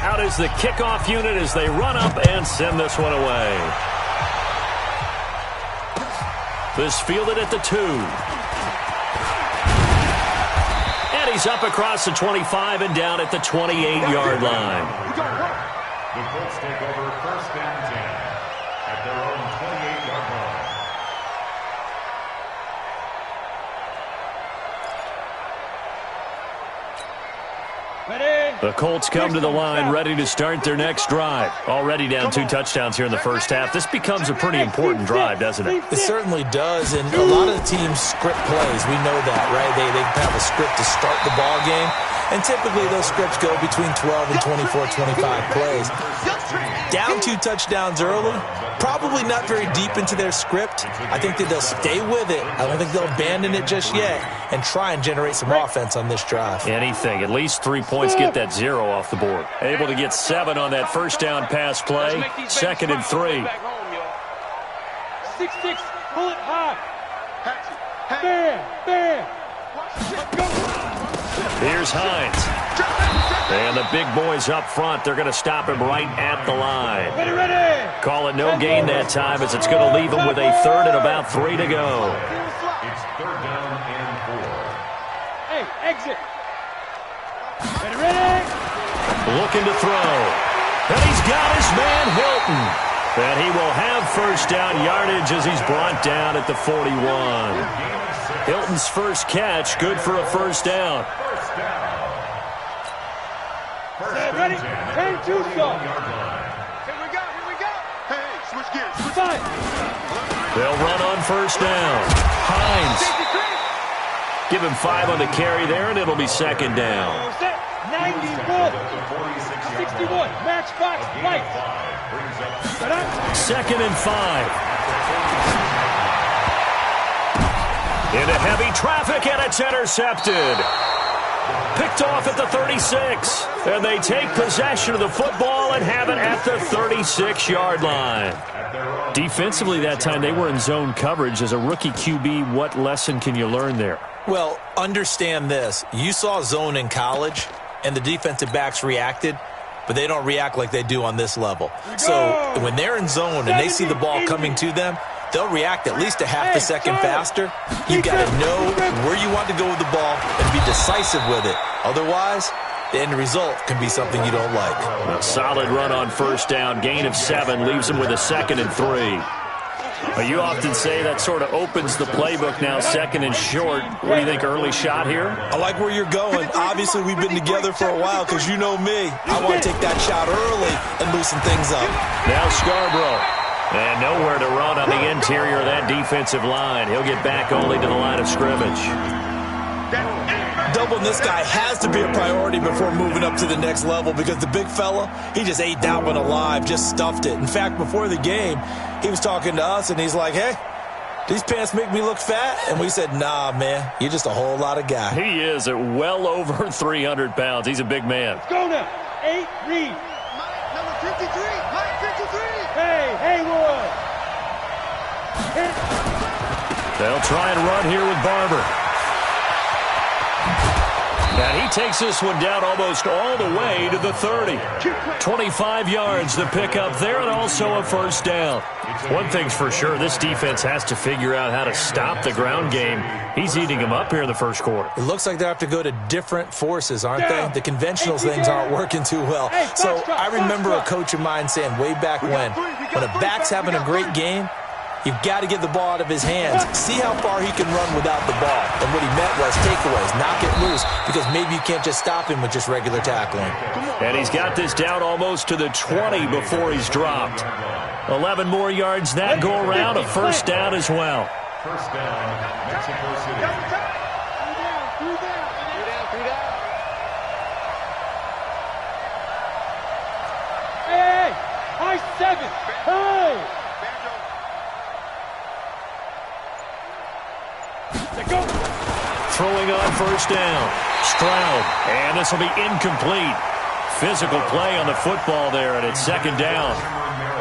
Out is the kickoff unit as they run up and send this one away. This fielded at the 2. And he's up across the 25 and down at the 28-yard line. The Colts take over first and 10 at their own 28-yard line. The Colts come to the line ready to start their next drive. Already down 2 touchdowns here in the first half. This becomes a pretty important drive, doesn't it? It certainly does, and a lot of the teams script plays. We know that, right? They have a script to start the ball game, and typically those scripts go between 12 and 24, 25 plays. Down 2 touchdowns early, probably not very deep into their script. I think that they'll stay with it. I don't think they'll abandon it just yet and try and generate some offense on this drive. Anything. At least 3 points, get that 0 off the board. Able to get 7 on that first down pass play. Second and 3. 6-6, pull it high. Bam. Here's Hines. And the big boys up front, they're going to stop him right at the line. Ready. Call it no gain that time as it's going to leave him with a third and about 3 to go. It's third down and 4. Hey, exit. Ready. Looking to throw. And he's got his man Hilton. And he will have first down yardage as he's brought down at the 41. Hilton's first catch, good for a first down. Ready? 10-2 shot. Here we go. Hey, switch gears. They'll run on first down. Hines. Give him 5 on the carry there, and it'll be second down. 91. 61. Matchbox right. Second and 5. Into heavy traffic, and it's intercepted. Picked off at the 36. And they take possession of the football and have it at the 36-yard line. Defensively that time, they were in zone coverage. As a rookie QB, what lesson can you learn there? Well, understand this. You saw zone in college, and the defensive backs reacted, but they don't react like they do on this level. So when they're in zone and they see the ball coming to them, they'll react at least a half a second faster. You've got to know where you want to go with the ball and be decisive with it. Otherwise, the end result can be something you don't like. A solid run on first down. Gain of 7 leaves him with a second and 3. You often say that sort of opens the playbook now, second and short. What do you think, early shot here? I like where you're going. Obviously, we've been together for a while because you know me. I want to take that shot early and loosen things up. Now Scarborough. And nowhere to run on the interior of that defensive line. He'll get back only to the line of scrimmage. Doubling this guy has to be a priority before moving up to the next level because the big fella, he just ate that one alive, just stuffed it. In fact, before the game, he was talking to us, and he's like, hey, these pants make me look fat? And we said, nah, man, you're just a whole lot of guy. He is at well over 300 pounds. He's a big man. Let's go now. 8, read. Number 53, Mike 53. Hey, Haywood. They'll try and run here with Barber. And he takes this one down almost all the way to the 30. 25 yards the pickup there, and also a first down. One thing's for sure, this defense has to figure out how to stop the ground game. He's eating them up here in the first quarter. It looks like they have to go to different forces, aren't they? The conventional things aren't working too well. So I remember a coach of mine saying way back when a back's having a great game, you've got to get the ball out of his hands. See how far he can run without the ball. And what he meant was takeaways, knock it loose, because maybe you can't just stop him with just regular tackling. And he's got this down almost to the 20 before he's dropped. 11 more yards that go around, a first down as well. First down, Mexico City. Hey, high 7. Hey. Go. Throwing on first down. Stroud. And this will be incomplete. Physical play on the football there, and it's second down.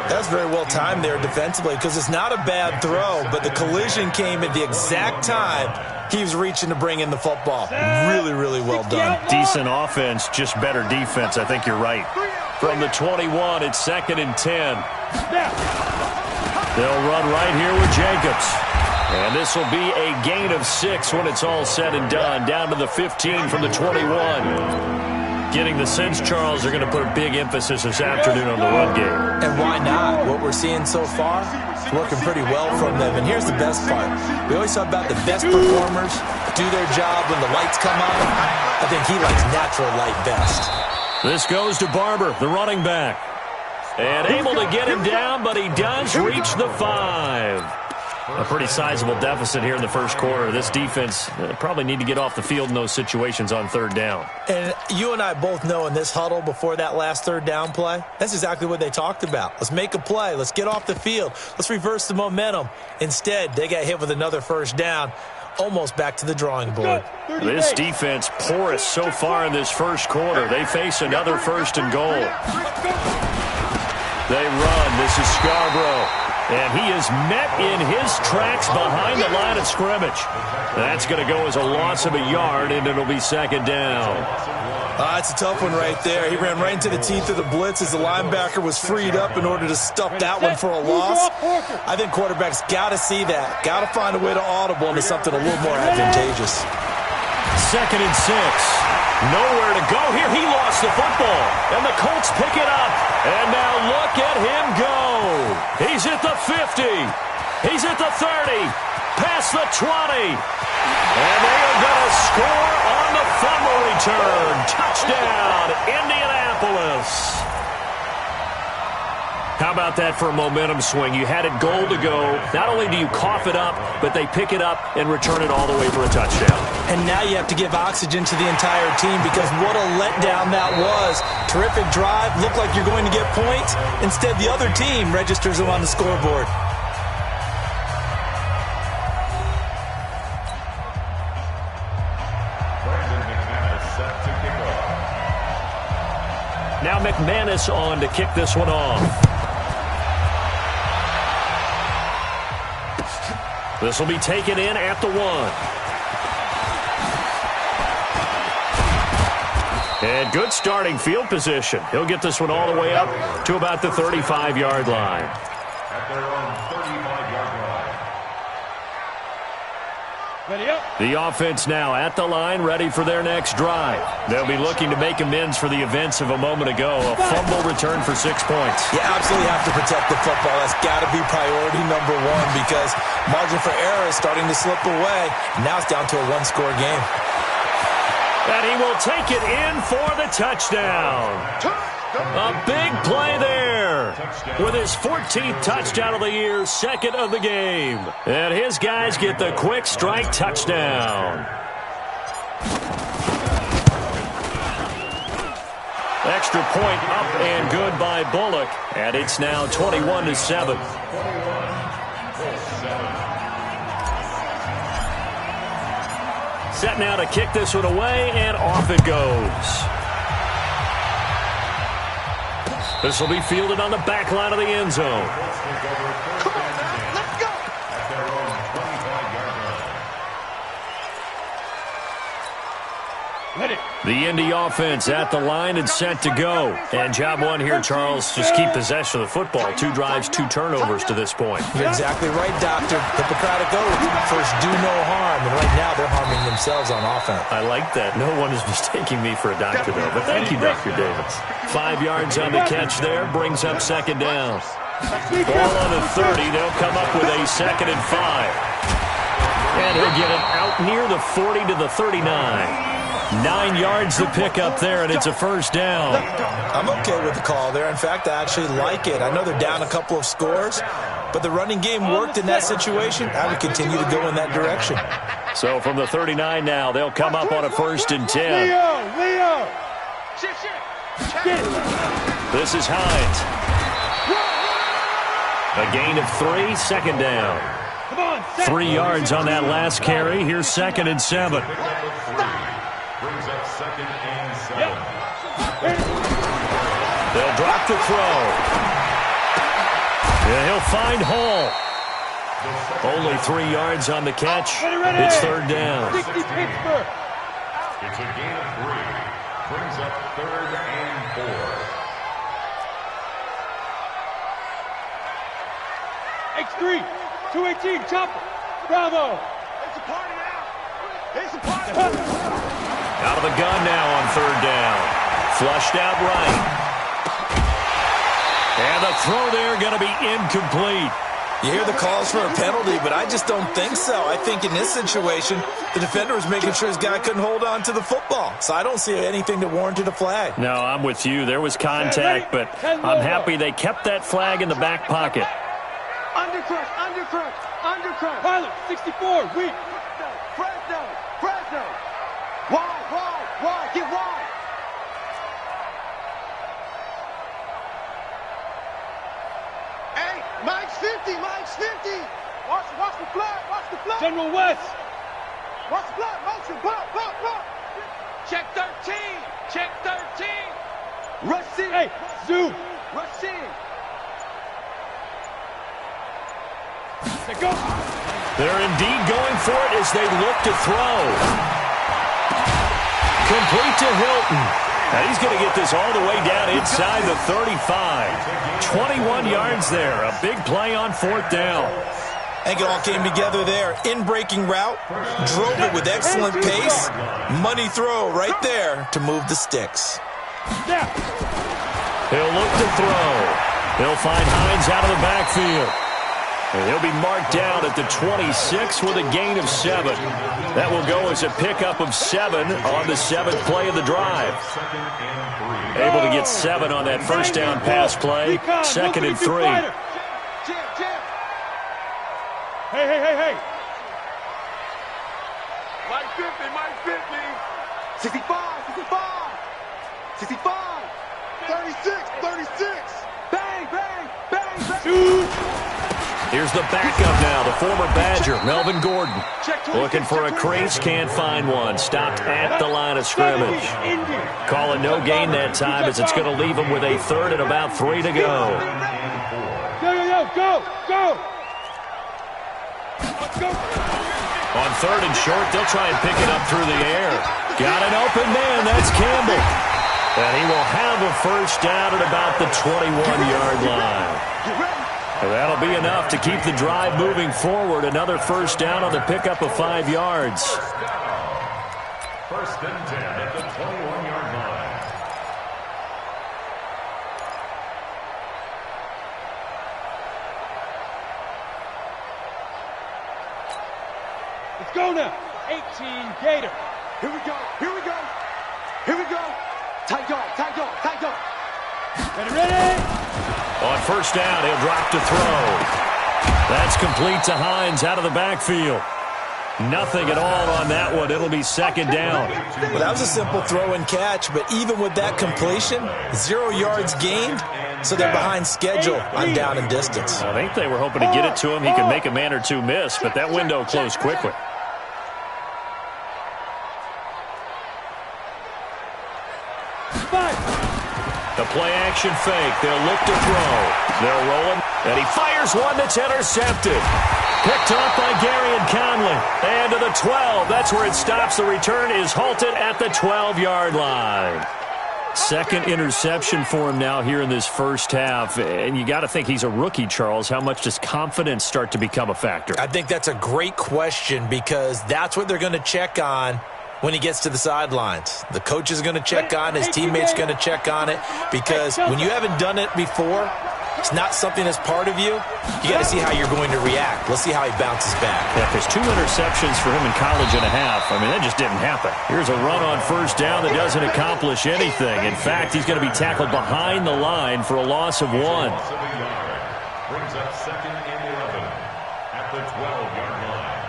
That's very well timed there defensively because it's not a bad throw, but the collision came at the exact time Keeps reaching to bring in the football. Really, really well done. Decent offense, just better defense. I think you're right. From the 21, it's 2nd and 10. They'll run right here with Jacobs. And this will be a gain of 6 when it's all said and done. Down to the 15 from the 21. Getting the sense, Charles, they're going to put a big emphasis this afternoon on the run game. And why not? What we're seeing so far is working pretty well from them. And here's the best part. We always talk about the best performers do their job when the lights come on. I think he likes natural light best. This goes to Barber, the running back. And able to get him down, but he does reach the 5. A pretty sizable deficit here in the first quarter. This defense probably need to get off the field in those situations on 3rd down. And you and I both know in this huddle before that last 3rd down play, that's exactly what they talked about. Let's make a play. Let's get off the field. Let's reverse the momentum. Instead, they got hit with another 1st down, almost back to the drawing board. This defense porous so far in this first quarter. They face another 1st and goal. They run. This is Scarborough. And he is met in his tracks behind the line of scrimmage. That's going to go as a loss of a yard, and it'll be 2nd down. That's a tough one right there. He ran right into the teeth of the blitz as the linebacker was freed up in order to stuff that one for a loss. I think quarterbacks got to see that. Got to find a way to audible into something a little more advantageous. 2nd and 6. Nowhere to go here. He lost the football, and the Colts pick it up. And now look at him go. He's at the 50. He's at the 30. Past the 20. And they are going to score on the fumble return. Touchdown, Indianapolis. How about that for a momentum swing? You had it goal to go. Not only do you cough it up, but they pick it up and return it all the way for a touchdown. And now you have to give oxygen to the entire team because what a letdown that was. Terrific drive. Looked like you're going to get points. Instead, the other team registers them on the scoreboard. Now McManus on to kick this one off. This will be taken in at the 1. And good starting field position. He'll get this one all the way up to about the 35-yard line. At their own 35-yard line. The offense now at the line, ready for their next drive. They'll be looking to make amends for the events of a moment ago. A fumble return for 6 points. You absolutely have to protect the football. That's got to be priority number 1 because margin for error is starting to slip away. Now it's down to a 1-score game. And he will take it in for the touchdown. A big play there with his 14th touchdown of the year, 2nd of the game. And his guys get the quick strike touchdown. Extra point up and good by Bullock. And it's now 21-7. Set now to kick this one away, and off it goes. This will be fielded on the back line of the end zone. Come on, man, let's go. At their own 25-yard line. The Indy offense at the line and set to go. And job 1 here, Charles, just keep possession of the football. 2 drives, 2 turnovers to this point. You're exactly right, Doctor. Hippocratic oath. First, do no harm. And right now, they're harming themselves on offense. I like that. No one is mistaking me for a doctor, though. But thank you, Dr. Davis. 5 yards on the catch there. Brings up 2nd down. Ball on the 30. They'll come up with a 2nd and 5. And he'll get it out near the 40 to the 39. 9 yards to pick up there, and it's a 1st down. I'm okay with the call there. In fact, I actually like it. I know they're down a couple of scores, but the running game worked in that situation. I would continue to go in that direction. So from the 39 now, they'll come up on a 1st and 10. Leo! This is Hines. A gain of 3, 2nd down. 3 yards on that last carry. Here's 2nd and 7. Brings up 2nd and 7. They'll drop the throw. And he'll find Hall. Only 3 yards on the catch. It's third down. 60 Pittsburgh. It's a gain of 3. Brings up 3rd and 4. X3, 218, chopper. Bravo. It's a party now. It's a party. Out of the gun now on third down. Flushed out right. And the throw there going to be incomplete. You hear the calls for a penalty, but I just don't think so. I think in this situation, the defender was making sure his guy couldn't hold on to the football. So I don't see anything that warranted a flag. No, I'm with you. There was contact, but I'm happy they kept that flag in the back pocket. Undercrush, undercrush, undercrush. Pilot, 64, weak. Fresno, Fresno. Wide, get wide. Hey, Mike's 50, Mike's 50. Watch the flag, watch the flag. General West. Watch the flag, motion, block. Check 13, check 13. Rush in. Hey, zoom. Rush in. Go. They're indeed going for it as they look to throw. Complete to Hilton. Now he's going to get this all the way down inside the 35. 21 yards there. A big play on fourth down. I think it all came together there. In-breaking route, drove it with excellent pace. Money throw right there to move the sticks. He'll look to throw. He'll find Hines out of the backfield. And he'll be marked down at the 26 with a gain of 7. That will go as a pickup of 7 on the 7th play of the drive. Able to get 7 on that first down pass play. 2nd and 3. Hey. Mike 50, Mike 50. 65. 36. Bang. Shoot. Here's the backup now, the former Badger, Melvin Gordon. Looking for a crease, can't find one. Stopped at the line of scrimmage. Calling no gain that time as it's going to leave him with a 3rd and about 3 to go. Go. On 3rd and short, they'll try and pick it up through the air. Got an open man, that's Campbell. And he will have a first down at about the 21-yard line. That'll be enough to keep the drive moving forward. Another first down on the pickup of 5 yards. First and 10 at the 21-yard line. Let's go now. 18 Gator. Here we go. Tight dog. Ready? On first down, he'll drop to throw. That's complete to Hines out of the backfield. Nothing at all on that one. It'll be 2nd down. Well, that was a simple throw and catch, but even with that completion, 0 yards gained, so they're behind schedule on down and distance. I think they were hoping to get it to him. He could make a man or two miss, but that window closed quickly. The play-action fake. They'll look to throw. They're rolling, and he fires one that's intercepted. Picked off by Gary and Conley. And to the 12. That's where it stops. The return is halted at the 12-yard line. 2nd interception for him now here in this first half. And you got to think he's a rookie, Charles. How much does confidence start to become a factor? I think that's a great question because that's what they're going to check on when he gets to the sidelines. The coach is going to check on it. His teammates going to check on it because when you haven't done it before, it's not something that's part of you. You got to see how you're going to react. Let's see how he bounces back. Yeah, because 2 interceptions for him in college and a half. I mean, that just didn't happen. Here's a run on first down that doesn't accomplish anything. In fact, he's going to be tackled behind the line for a loss of 1. Brings up 2nd and 11 at the 12-yard line.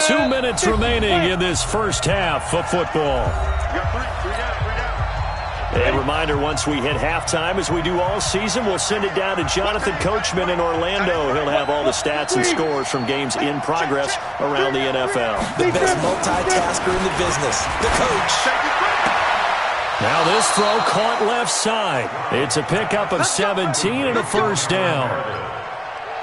2 minutes remaining in this first half of football. A reminder, once we hit halftime, as we do all season, we'll send it down to Jonathan Coachman in Orlando. He'll have all the stats and scores from games in progress around the NFL. The best multitasker in the business, the coach. Now this throw caught left side. It's a pickup of 17 and a first down.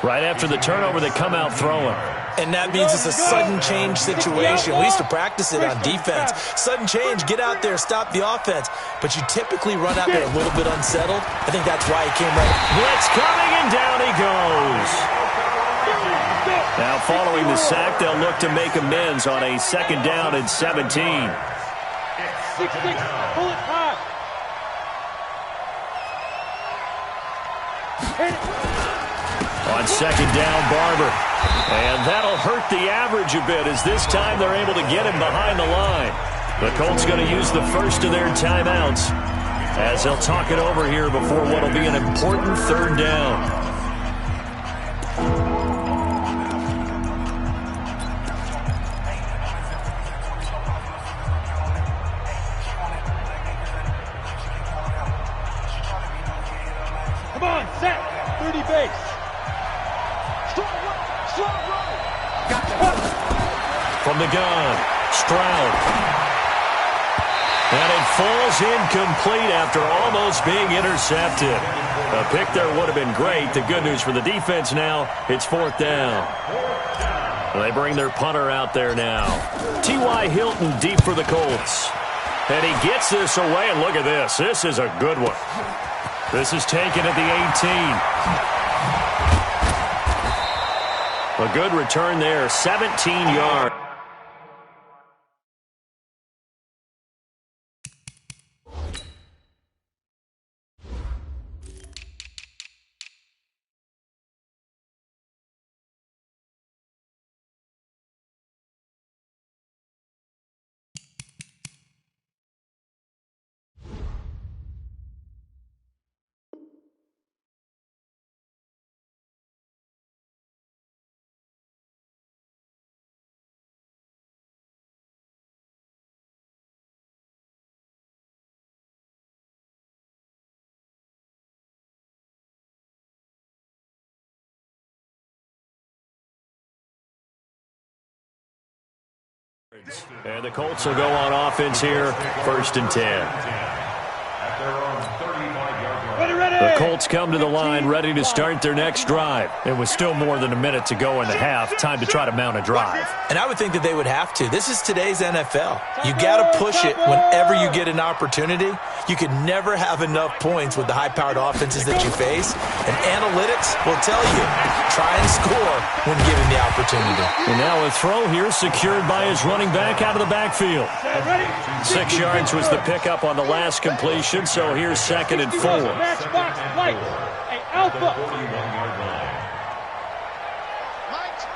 Right after the turnover, they come out throwing. And that means it's a sudden change situation. We used to practice it on defense. Sudden change, get out there, stop the offense. But you typically run out there a little bit unsettled. I think that's why he came right. Blitz coming, and down he goes. Now following the sack, they'll look to make amends on a second down and 17. 6-6, pull it high. On second down, Barber. And that'll hurt the average a bit as this time they're able to get him behind the line. The Colts going to use the first of their timeouts as they'll talk it over here before what will be an important third down. Come on, set. 30 base. Strong run. From the gun, Stroud. And it falls incomplete after almost being intercepted. A pick there would have been great. The good news for the defense now, it's fourth down. They bring their punter out there now. T.Y. Hilton deep for the Colts. And he gets this away, and look at this. This is a good one. This is taken at the 18. A good return there, 17 yards. And the Colts will go on offense here, 1st and 10. The Colts come to the line ready to start their next drive. It was still more than a minute to go in the half. Time to try to mount a drive. And I would think that they would have to. This is today's NFL. You got to push it whenever you get an opportunity. You could never have enough points with the high-powered offenses that you face. And analytics will tell you, try and score when given the opportunity. And now a throw here secured by his running back out of the backfield. 6 yards was the pickup on the last completion, so here's 2nd and 4. Matchbox Mike. Hey, Alpha.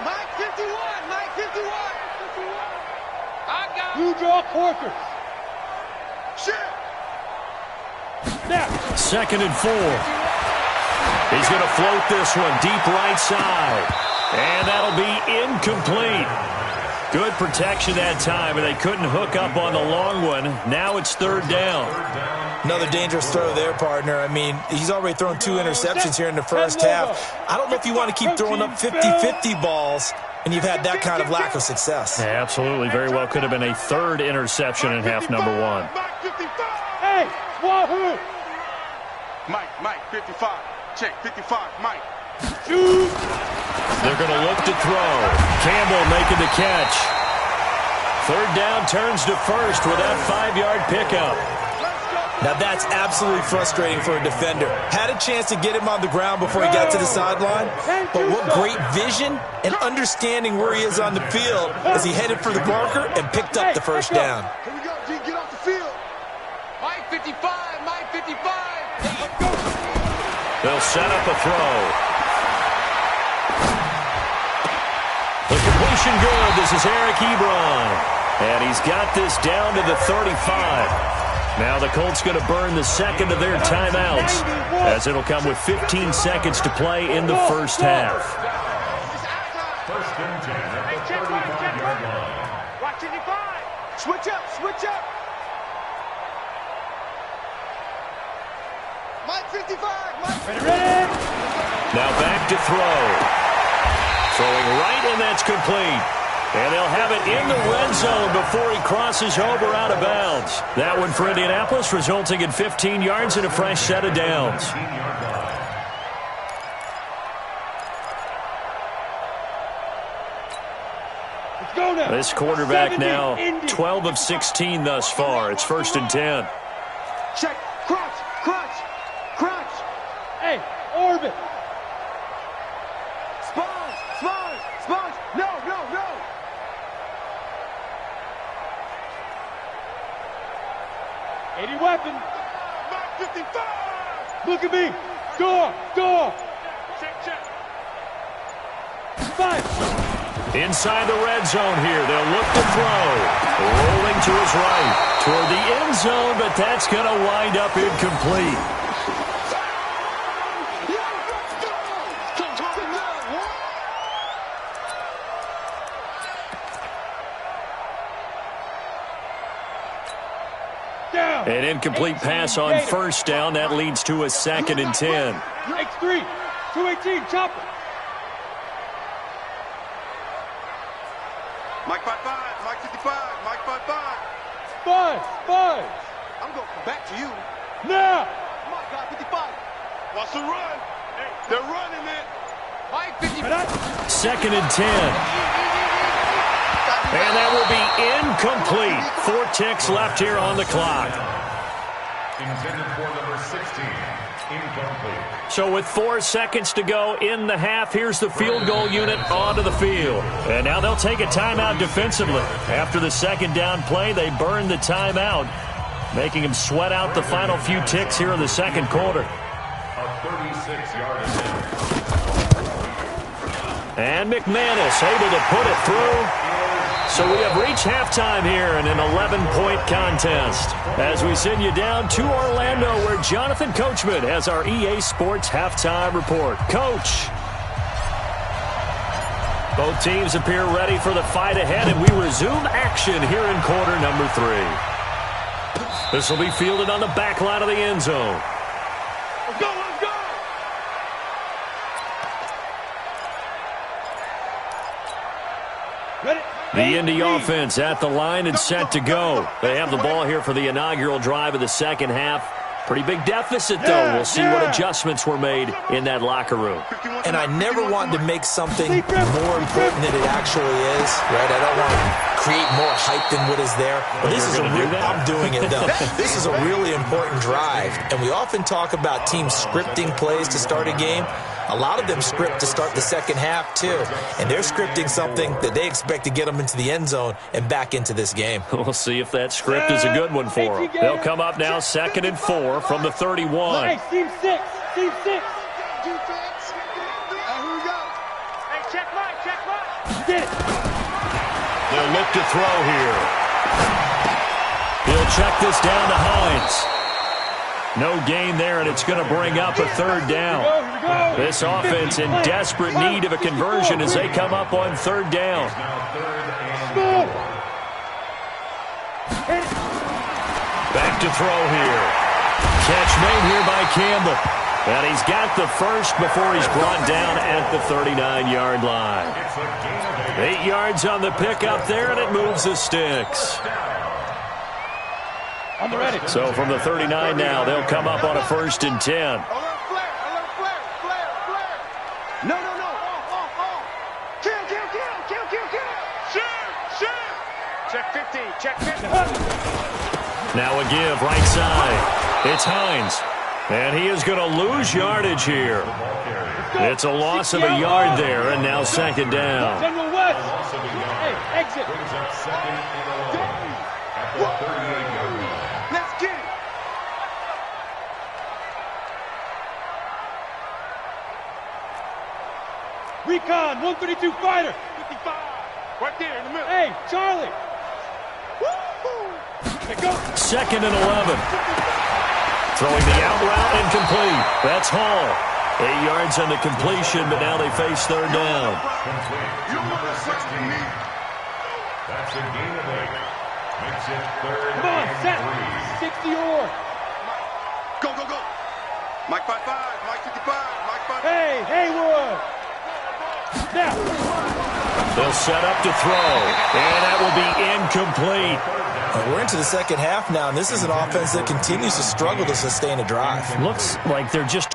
Mike 51. Mike 51. I got You draw Corker. shit. Now. 2nd and 4. He's going to float this one deep right side. And that'll be incomplete. Good protection that time, and they couldn't hook up on the long one. Now it's 3rd down. Another dangerous throw there, partner. I mean, he's already thrown 2 interceptions here in the first half. I don't know if you want to keep throwing up 50-50 balls and you've had that kind of lack of success. Yeah, absolutely. Very well could have been a 3rd interception in half number 1. Hey, Wahoo. Mike 55. Check 55. Mike. Shoot. They're going to look to throw. Campbell making the catch. 3rd down turns to 1st with that 5-yard pickup. Now that's absolutely frustrating for a defender. Had a chance to get him on the ground before he got to the sideline, but what great vision and understanding where he is on the field as he headed for the marker and picked up the 1st down. Here we go, G. Get off the field. Mike 55. Mike 55. They'll set up a throw. The completion good. This is Eric Ebron. And he's got this down to the 35. Now the Colts going to burn the 2nd of their timeouts as it'll come with 15 seconds to play in the first half. 1st and 10 at the 35-yard line. Watch 55. Switch up. Switch up. Mike 55. Mike. Ready. Now back to throw. Throwing right, and that's complete. And they'll have it in the red zone before he crosses over out of bounds. That one for Indianapolis, resulting in 15 yards and a fresh set of downs. Let's go now. This quarterback now 12 of 16 thus far. It's 1st and 10. Check. Crunch. Crunch. Crunch. Hey, orbit. Sponge. Sponge. Sponge. No, no, no. Weapon. 55. Look at me. Door. Door. Check, check. 5. Inside the red zone here. They'll look to throw. Rolling to his right. Toward the end zone, but that's going to wind up incomplete. An incomplete pass on 1st down. That leads to a 2nd and 10. X3, 218, chopper. Mike 55, Mike 55, Mike 55. Five. I'm going to come back to you. Now. Mike got 55. What's the run? They're running it. Mike 55. 2nd and 10. And that will be incomplete. 4 ticks left here on the clock. Intended for number 16. Incomplete. So with 4 seconds to go in the half, here's the field goal unit onto the field. And now they'll take a timeout defensively. After the 2nd down play, they burn the timeout, making them sweat out the final few ticks here in the 2nd quarter. A 36-yard attempt. And McManus able to put it through. So we have reached halftime here in an 11-point contest as we send you down to Orlando where Jonathan Coachman has our EA Sports halftime report. Coach. Both teams appear ready for the fight ahead, and we resume action here in quarter number 3. This will be fielded on the back line of the end zone. Let's go, let's go. Ready? The Indy offense at the line and set to go. They have the ball here for the inaugural drive of the 2nd half. Pretty big deficit, though. We'll see what adjustments were made in that locker room. And I never want to make something more important than it actually is, right? I don't want to create more hype than what is there. But this is I'm doing it, though. This is a really important drive. And we often talk about teams scripting plays to start a game. A lot of them script to start the 2nd half, too. And they're scripting something that they expect to get them into the end zone and back into this game. We'll see if that script is a good one for them. They'll come up now 2nd and 4 from the 31. Hey, team 6. Team 6. Defense. Here we go. Hey, check right. Get it. They'll look to throw here. He'll check this down to Hines. No gain there, and it's going to bring up a 3rd down. This offense in desperate need of a conversion as they come up on 3rd down. Back to throw here. Catch made here by Campbell. And he's got the first before he's brought down at the 39-yard line. 8 yards on the pickup there, and it moves the sticks. On the ready. So from the 39 now, they'll come up on a 1st and 10. Alert flare. No. Kill. Shoot. Check 50. Check 50. Now a give right side. It's Hines. And he is going to lose yardage here. It's a loss of a yard there, and now 2nd down. General West. Hey, exit. Brings up 2nd and 11 at the 38-yard line. Let's get it. Recon, 132 fighter. 55. Right there in the middle. Hey, Charlie. Woo! Let's go. 2nd and 11. Throwing the out route incomplete. That's Hall. 8 yards on the completion, but now they face 3rd down. Complete to number 16. That's a gain of 8. Makes it 3rd Come on, set. and 3. 60 or. Go. Mike 55, Mike 55, Mike 55. Hey, Haywood. Now. They'll set up to throw, and that will be incomplete. We're into the second half now, and this is an offense that continues to struggle to sustain a drive. Looks like they're just...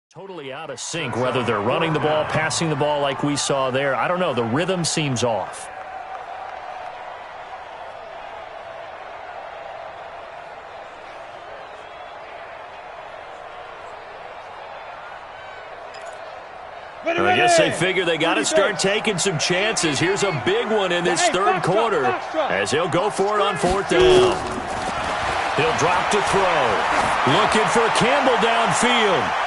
totally out of sync, whether they're running the ball, passing the ball like we saw there. I don't know. The rhythm seems off. I guess they figure they got to start taking some chances. Here's a big one in this third quarter as he'll go for it on fourth down. He'll drop to throw. Looking for Campbell downfield.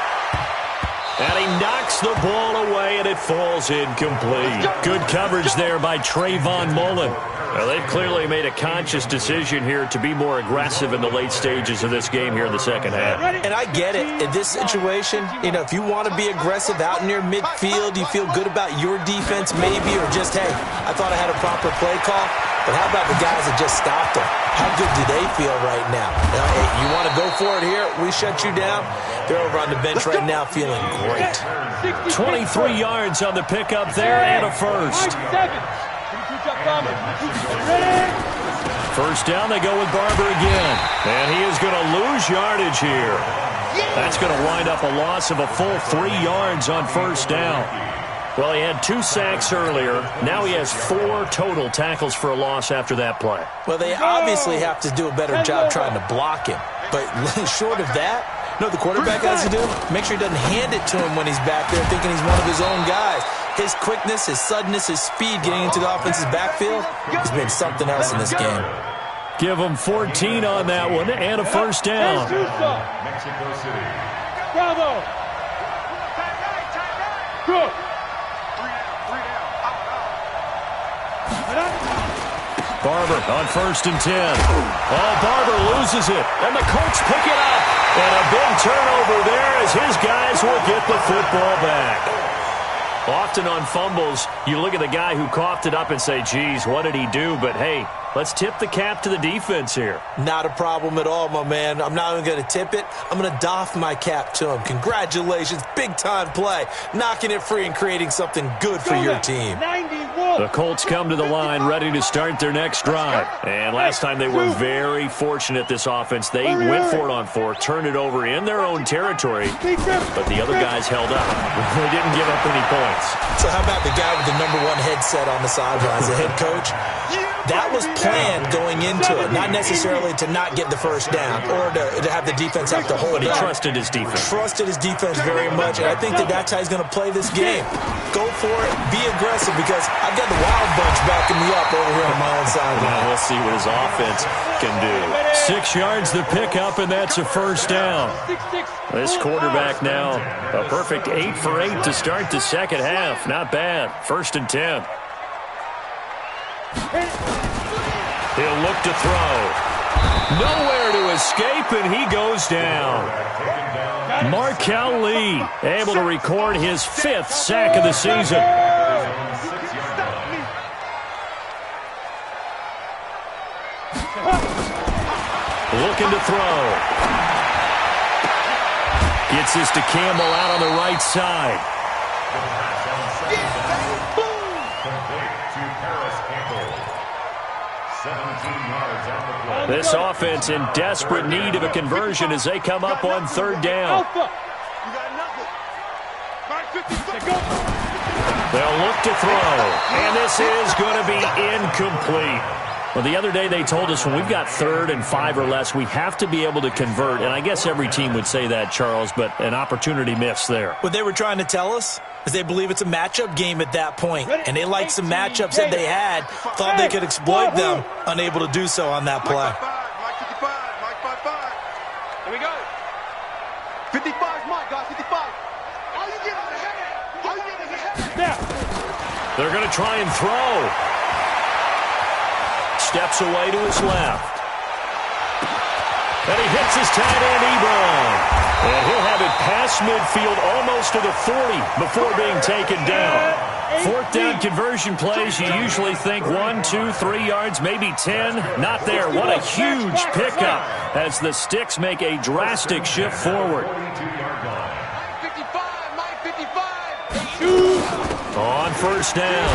And he knocks the ball away, and it falls incomplete. Good coverage there by Trayvon Mullen. Well, they've clearly made a conscious decision here to be more aggressive in the late stages of this game here in the second half. And I get it. In this situation, you know, if you want to be aggressive out near midfield, you feel good about your defense maybe, or just, hey, I thought I had a proper play call. But how about the guys that just stopped them? How good do they feel right now? Hey, you want to go for it here? We shut you down. They're over on the bench right now feeling great. 23 yards on the pickup there and a first. First down, they go with Barber again. And he is going to lose yardage here. That's going to wind up a loss of a full 3 yards on first down. Well, he had 2 sacks earlier. Now he has 4 total tackles for a loss after that play. Well, they obviously have to do a better job trying to block him. But short of that, you know what the quarterback has to do? Make sure he doesn't hand it to him when he's back there thinking he's one of his own guys. His quickness, his suddenness, his speed getting into the offense's backfield has been something else in this game. Give him 14 on that one and a first down. Mexico City. Bravo. Good. Barber on first and 10. Oh, Barber loses it, and the Colts pick it up. And a big turnover there as his guys will get the football back. Often on fumbles, you look at the guy who coughed it up and say, geez, what did he do? But, hey, let's tip the cap to the defense here. Not a problem at all, my man. I'm not even going to tip it. I'm going to doff my cap to him. Congratulations. Big-time play. Knocking it free and creating something good for your team. The Colts come to the line ready to start their next drive. And last time they were very fortunate, this offense. They went for it on 4, turned it over in their own territory, but the other guys held up. They didn't give up any points. So how about the guy with the #1 headset on the sidelines, the head coach? That was planned going into it, not necessarily to not get the first down or to have the defense have to hold But he up. trusted his defense. Trusted his defense very much, and I think that's how he's going to play this game. Go for it, be aggressive, because I've got the Wild Bunch backing me up over here on my own sideline. Now we'll see what his offense can do. 6 yards the pickup, and that's a first down. This quarterback now, a perfect 8 for 8 to start the second half. Not bad. First and 10. He'll look to throw. Nowhere to escape, and he goes down. Markel Lee able to record his 5th sack of the season. Looking to throw. Gets this to Campbell out on the right side. This offense in desperate need of a conversion as they come up on third down. They'll look to throw, and this is going to be incomplete. Well, the other day they told us when we've got 3rd and 5 or less, we have to be able to convert. And I guess every team would say that, Charles, but an opportunity missed there. What they were trying to tell us is they believe it's a matchup game at that point. And they liked some matchups that they had, thought they could exploit them, unable to do so on that play. Mike 55, Mike 55. Here we go. 55's Mike, guys. They're going to try and throw. Steps away to his left. And he hits his tight end, Ebron. And he'll have it past midfield almost to the 40 before being taken down. Fourth down conversion plays, you usually think 1, 2, 3 yards, maybe 10. Not there. What a huge pickup as the Sticks make a drastic shift forward. On first down,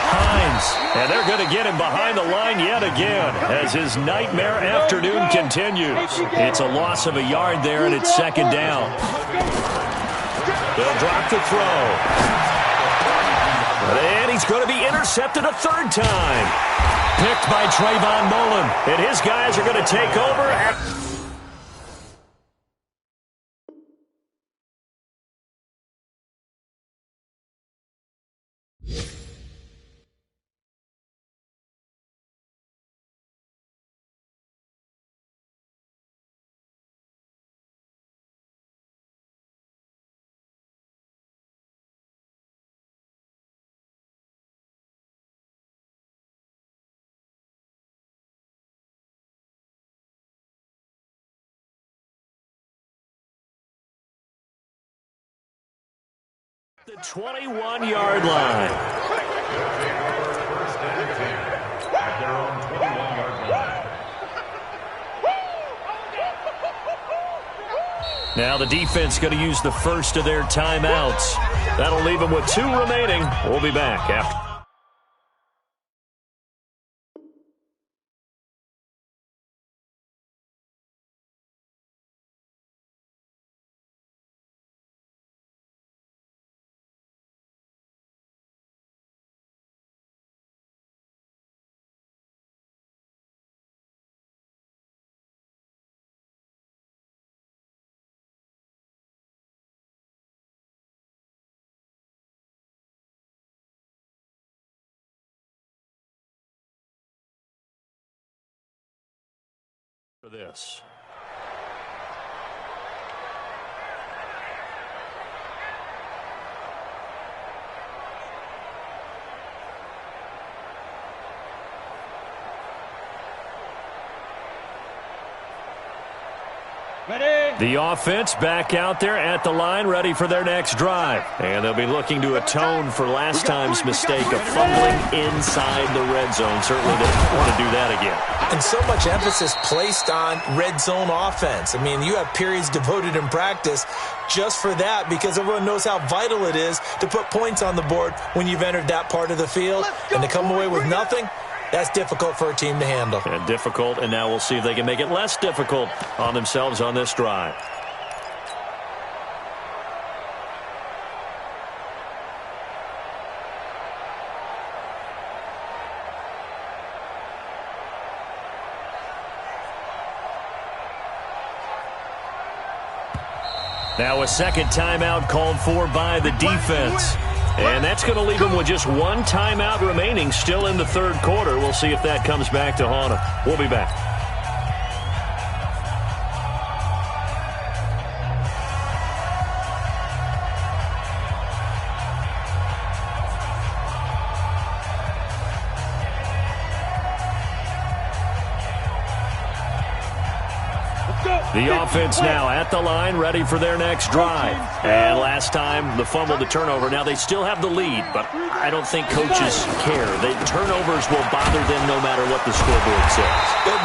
Hines. And they're going to get him behind the line yet again as his nightmare afternoon continues. It's a loss of a yard there, and it's second down. They'll drop the throw. And he's going to be intercepted a third time. Picked by Trayvon Mullen. And his guys are going to take over. The 21-yard line. First and 10 at their own 21-yard line. Now the defense going to use the first of their timeouts. That'll leave them with 2 remaining. We'll be back after. For this. Ready? The offense back out there at the line, ready for their next drive. And they'll be looking to atone for last time's mistake of fumbling inside the red zone. Certainly they don't want to do that again. And so much emphasis placed on red zone offense. I mean, you have periods devoted in practice just for that because everyone knows how vital it is to put points on the board when you've entered that part of the field. And to come away with nothing, that's difficult for a team to handle. And difficult, and now we'll see if they can make it less difficult on themselves on this drive. Now a second timeout called for by the defense. And that's going to leave them with just 1 timeout remaining still in the third quarter. We'll see if that comes back to haunt them. We'll be back. The offense now at the line, ready for their next drive. And last time, the fumble, the turnover. Now, they still have the lead, but I don't think coaches care. The turnovers will bother them no matter what the scoreboard says.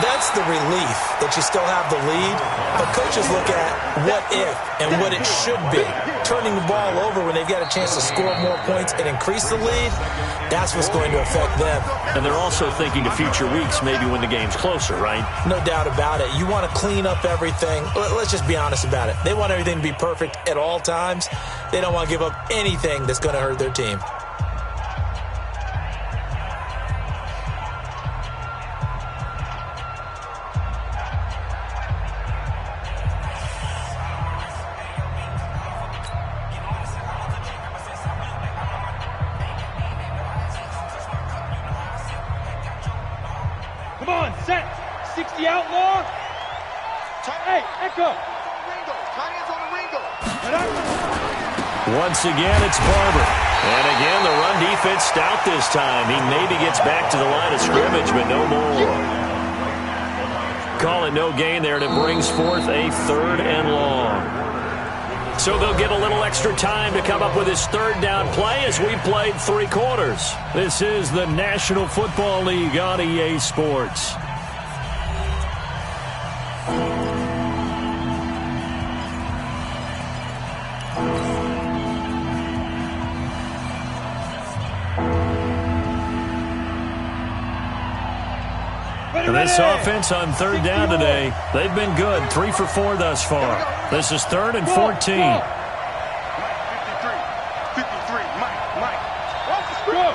That's the relief that you still have the lead. But coaches look at what if and what it should be. Turning the ball over when they've got a chance to score more points and increase the lead, that's what's going to affect them. And they're also thinking to future weeks, maybe when the game's closer, right? No doubt about it. You want to clean up everything. Let's just be honest about it. They want everything to be perfect at all times. They don't want to give up anything that's going to hurt their team. Come on, set. 60 outlaw. Hey, Echo. Tight ends on the Ringo. Once again, it's Barber. And again, the run defense stout this time. He maybe gets back to the line of scrimmage, but no more. Call it no gain there, and it brings forth a 3rd and long. So they'll get a little extra time to come up with his 3rd down play as we played 3 quarters. This is the National Football League on EA Sports. This offense on 3rd down today, they've been good. 3 for 4 thus far. This is 3rd and 14. 53. 53. Mike. Watch the screen.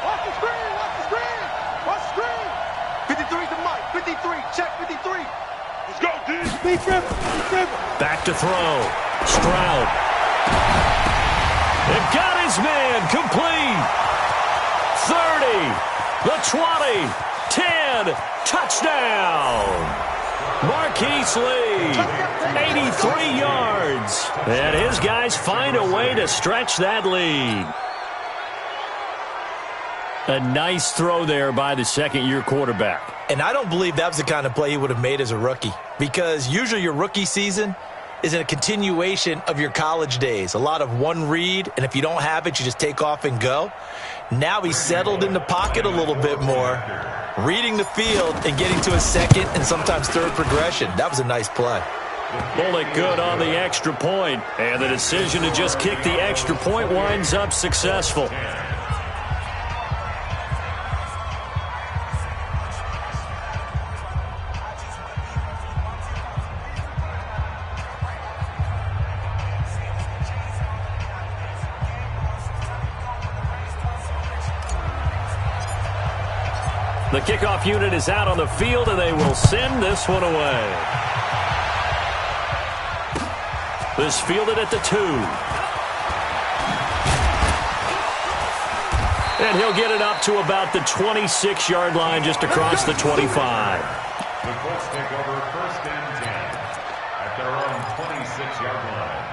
Watch the screen. Watch the screen. Watch the screen. 53 to Mike. 53. Check 53. Let's go, D. Back to throw. Stroud. It got his man complete. 30. The 20. 10, touchdown. Marquise Lee, 83 yards. And his guys find a way to stretch that lead. A nice throw there by the second-year quarterback. And I don't believe that was the kind of play he would have made as a rookie, because usually your rookie season is a continuation of your college days. A lot of one read, and if you don't have it, you just take off and go. Now he's settled in the pocket a little bit more, reading the field and getting to a 2nd and sometimes 3rd progression. That was a nice play. Bullet good on the extra point, and the decision to just kick the extra point winds up successful. The kickoff unit is out on the field, and they will send this one away. This fielded at the 2. And he'll get it up to about the 26-yard line, just across the 25. The Colts take over 1st and 10 at their own 26-yard line.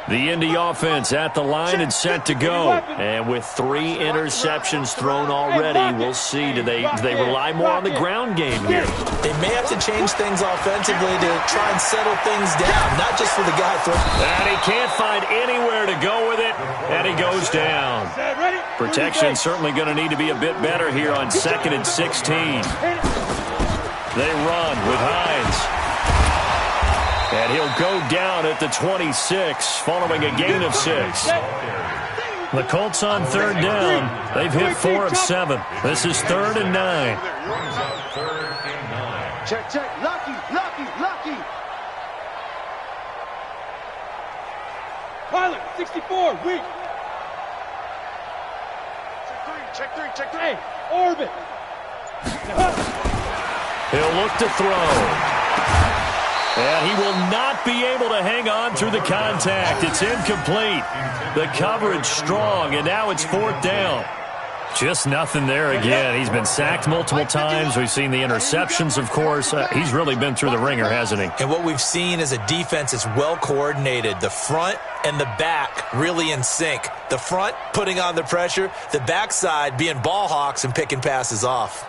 The Indy offense at the line and set to go. And with 3 interceptions thrown already, we'll see. Do they rely more on the ground game here? They may have to change things offensively to try and settle things down, not just for the guy throwing. And he can't find anywhere to go with it, and he goes down. Protection certainly going to need to be a bit better here on 2nd and 16. They run with Hines. And he'll go down at the 26, following a gain of 6. The Colts on 3rd down. They've hit 4 of 7. This is 3rd and 9. Check. Lucky. Pilot, 64, weak. Check 3. Hey, orbit. He'll look to throw. And he will not be able to hang on through the contact. It's incomplete. The coverage strong, and now it's 4th down. Just nothing there again. He's been sacked multiple times. We've seen the interceptions, of course. He's really been through the ringer, hasn't he? And what we've seen is a defense that's well coordinated. The front and the back really in sync. The front putting on the pressure, the backside being ball hawks and picking passes off.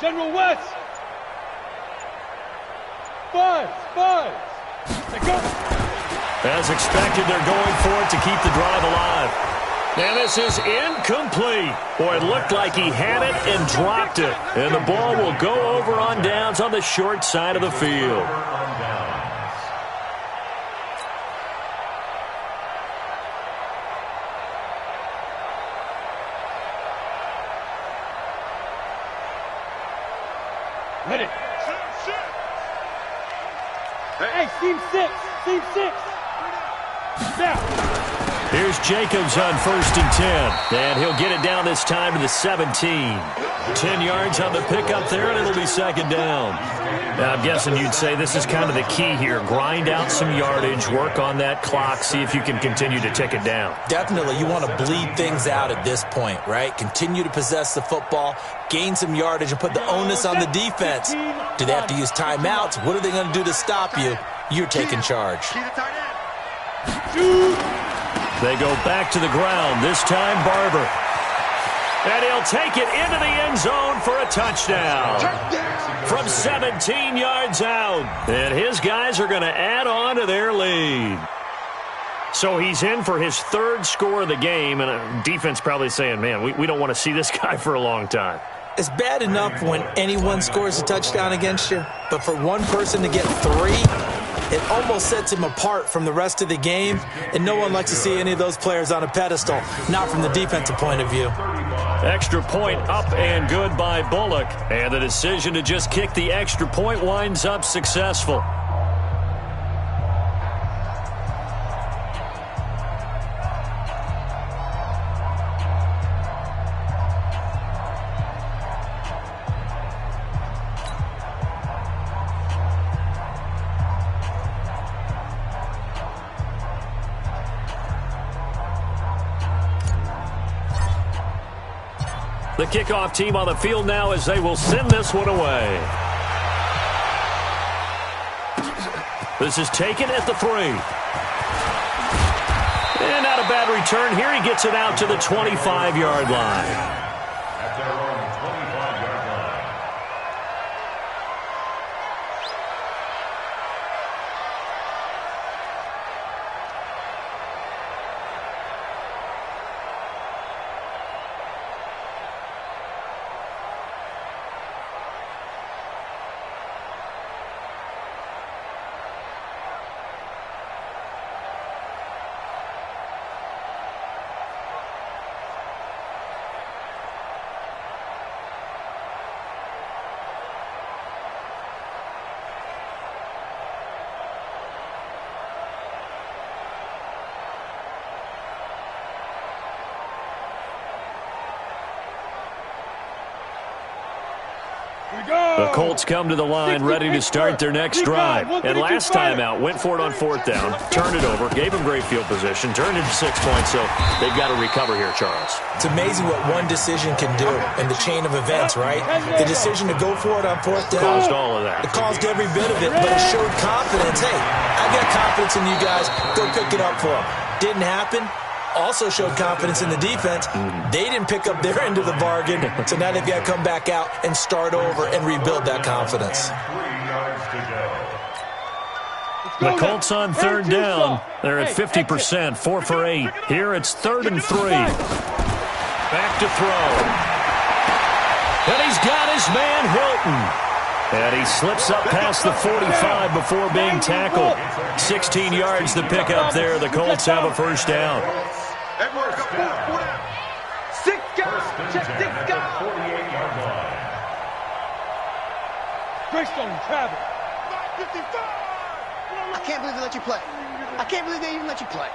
General West. Five. They go. As expected, they're going for it to keep the drive alive. And this is incomplete. Boy, it looked like he had it and dropped it. And the ball will go over on downs on the short side of the field. Ready. Hey, team 6. Now. Here's Jacobs on 1st and 10. And he'll get it down this time to the 17. 10 yards on the pickup there, and it'll be 2nd down. Now, I'm guessing you'd say this is kind of the key here. Grind out some yardage, work on that clock, see if you can continue to tick it down. Definitely. You want to bleed things out at this point, right? Continue to possess the football, gain some yardage, and put the onus on the defense. Do they have to use timeouts? What are they going to do to stop you? You're taking charge. They go back to the ground, this time Barber. And he'll take it into the end zone for a touchdown. From 17 yards out. And his guys are going to add on to their lead. So he's in for his 3rd score of the game, and defense probably saying, man, we don't want to see this guy for a long time. It's bad enough when anyone scores a touchdown against you, but for one person to get 3, it almost sets him apart from the rest of the game, and no one likes to see any of those players on a pedestal, not from the defensive point of view. Extra point up and good by Bullock, and the decision to just kick the extra point winds up successful. The kickoff team on the field now as they will send this one away. This is taken at the 3. And not a bad return here. He gets it out to the 25-yard line. At their own 25-yard line. The Colts come to the line ready to start their next drive. And last time out, went for it on 4th down, turned it over, gave them great field position, turned it to 6 points, so they've got to recover here, Charles. It's amazing what one decision can do in the chain of events, right? The decision to go for it on 4th down. Caused all of that. It caused every bit of it, but it showed confidence. Hey, I've got confidence in you guys. Go pick it up for them. Didn't happen. Also showed confidence in the defense. They didn't pick up their end of the bargain, so now they've got to come back out and start over and rebuild that confidence. 3 yards to go. The Colts on 3rd down. They're at 50%, 4 for 8. Here it's 3rd and 3. Back to throw. And he's got his man Hilton. And he slips up past the 45 before being tackled. 16 yards the pickup there. The Colts have a 1st down. Everyone, pull down. 6 guys. Check 6 guys. 48-yard line. Greystone, travel. 55. I can't believe they let you play. I can't believe they even let you play.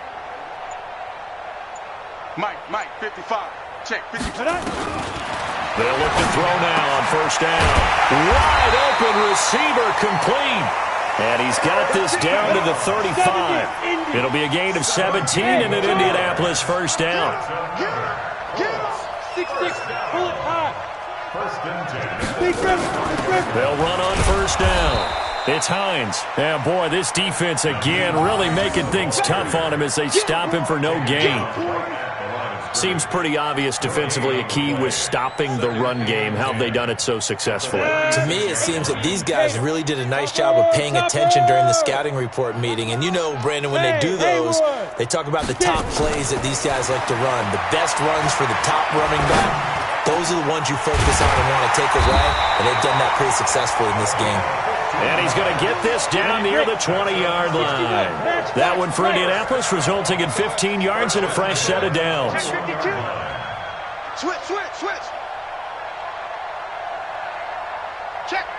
Mike, 55. Check, 55. They'll look to throw now on 1st down. Wide open receiver complete. And he's got this down to the 35. It'll be a gain of 17 and an Indianapolis 1st down. Get up. 6-6. Pull it high. 1st and 10. They'll run on 1st down. It's Hines. Yeah, boy, this defense again really making things tough on him as they stop him for no gain. Seems pretty obvious defensively a key was stopping the run game. How have they done it so successfully? To me, it seems that these guys really did a nice job of paying attention during the scouting report meeting. And you know, Brandon, when they do those, they talk about the top plays that these guys like to run. The best runs for the top running back, those are the ones you focus on and want to take away. And they've done that pretty successfully in this game. And he's going to get this down near the 20-yard line. That one for Indianapolis, resulting in 15 yards and a fresh set of downs. Switch.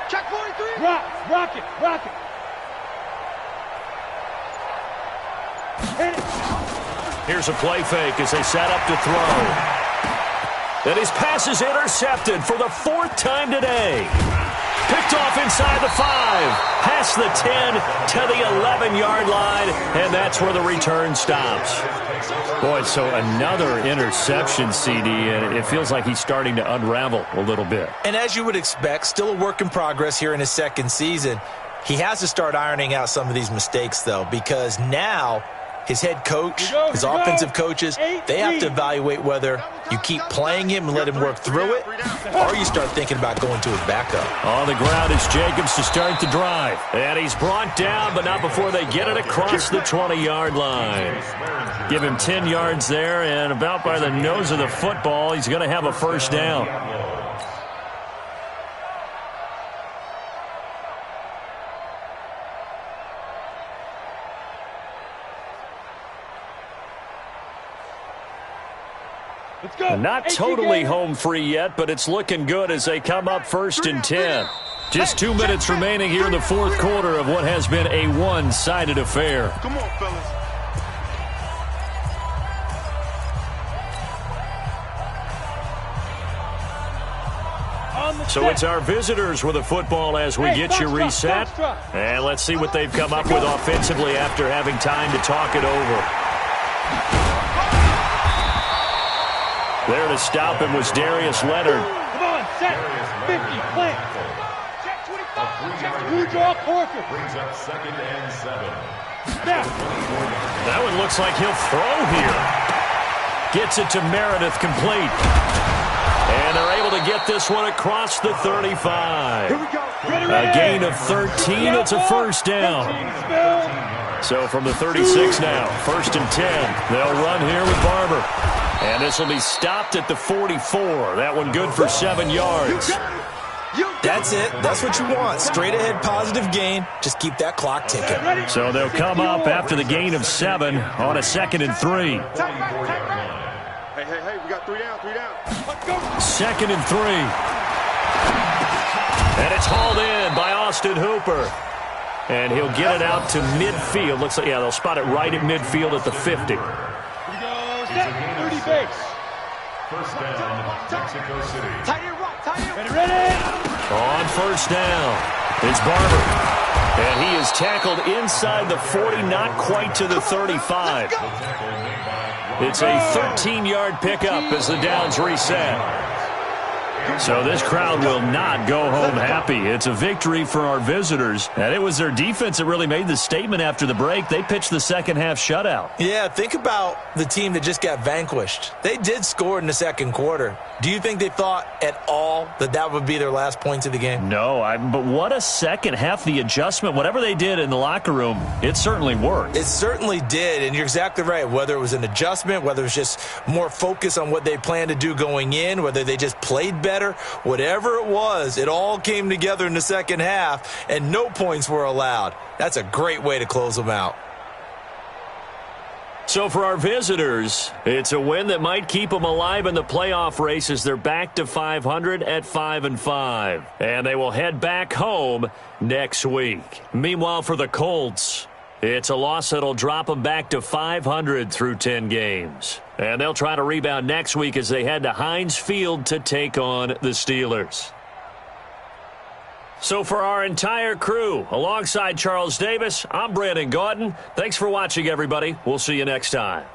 Check 43. Rock it. Hit it. Here's a play fake as they set up to throw. And his pass is intercepted for the 4th time today. Picked off inside the 5, past the 10 to the 11-yard line, and that's where the return stops. Boy, so another interception, CD, and it feels like he's starting to unravel a little bit. And as you would expect, still a work in progress here in his second season. He has to start ironing out some of these mistakes, though, because now his head coach, his offensive coaches, they have to evaluate whether you keep playing him and let him work through it, or you start thinking about going to his backup. On the ground is Jacobs to start the drive. And he's brought down, but not before they get it across the 20-yard line. Give him 10 yards there, and about by the nose of the football, he's going to have a first down. Not totally home free yet, but it's looking good as they come up 1st and 10. Just 2 minutes remaining here in the 4th quarter of what has been a one-sided affair. Come on, fellas. So it's our visitors with the football as we get you reset. And let's see what they've come up with offensively after having time to talk it over. There to stop him was Darius Leonard. Come on, set. 50, plant. Check 25. You draw quarter. Brings up 2nd and 7. Snap. That one looks like he'll throw here. Gets it to Meredith complete. And they're able to get this one across the 35. Here we go. A gain of 13. It's a first down. So from the 36 now, 1st and 10. They'll run here with Barber. And this will be stopped at the 44. That one good for 7 yards. That's it. That's what you want. Straight ahead positive gain. Just keep that clock ticking. So they'll come up after the gain of 7 on a 2nd and 3. Hey, we got 3 down. 2nd and 3. And it's hauled in by Austin Hooper. And he'll get it out to midfield. Looks like, yeah, they'll spot it right at midfield at the 50. 30 base. First down, Mexico City. Tight end rock, tight end. Ready? On first down, it's Barber. And he is tackled inside the 40, not quite to the 35. It's a 13-yard pickup as the downs reset. So this crowd will not go home happy. It's a victory for our visitors. And it was their defense that really made the statement after the break. They pitched the second half shutout. Yeah, think about the team that just got vanquished. They did score in the second quarter. Do you think they thought at all that that would be their last points of the game? No, but what a second half. The adjustment, whatever they did in the locker room, it certainly worked. It certainly did, and you're exactly right. Whether it was an adjustment, whether it was just more focus on what they planned to do going in, whether they just played better, whatever it was, it all came together in the second half, and no points were allowed. That's a great way to close them out. So for our visitors, it's a win that might keep them alive in the playoff race as they're back to 500 at 5-5. And they will head back home next week. Meanwhile, for the Colts, it's a loss that'll drop them back to 500 through 10 games. And they'll try to rebound next week as they head to Heinz Field to take on the Steelers. So for our entire crew, alongside Charles Davis, I'm Brandon Gautin. Thanks for watching, everybody. We'll see you next time.